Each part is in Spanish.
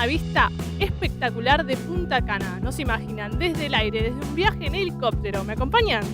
una vista espectacular de Punta Cana. No se imaginan, desde el aire, desde un viaje en helicóptero. ¿Me acompañan?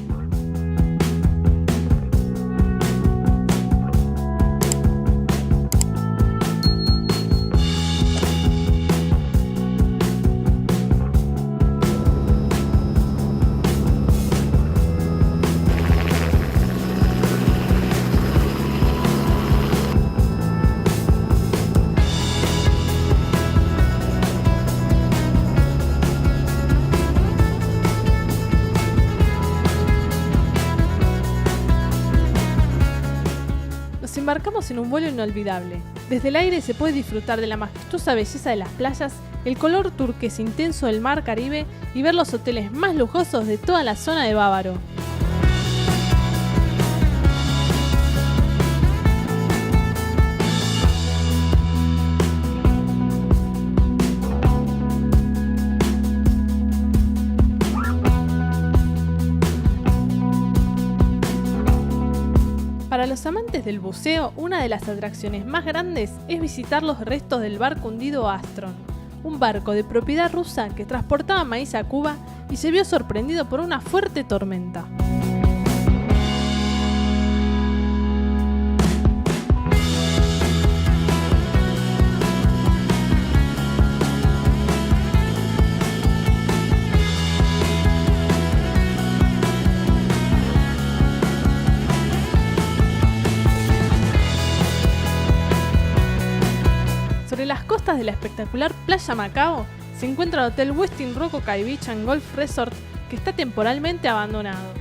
Nos embarcamos en un vuelo inolvidable. Desde el aire se puede disfrutar de la majestuosa belleza de las playas, el color turquesa intenso del mar Caribe y ver los hoteles más lujosos de toda la zona de Bávaro. Para los amantes del buceo, una de las atracciones más grandes es visitar los restos del barco hundido Astron, un barco de propiedad rusa que transportaba maíz a Cuba y se vio sorprendido por una fuerte tormenta. Sobre las costas de la espectacular Playa Macao se encuentra el Hotel Westin Roco Cay Beach and Golf Resort, que está temporalmente abandonado.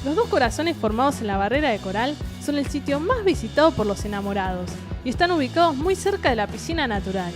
Los dos corazones formados en la barrera de coral son el sitio más visitado por los enamorados y están ubicados muy cerca de la piscina natural.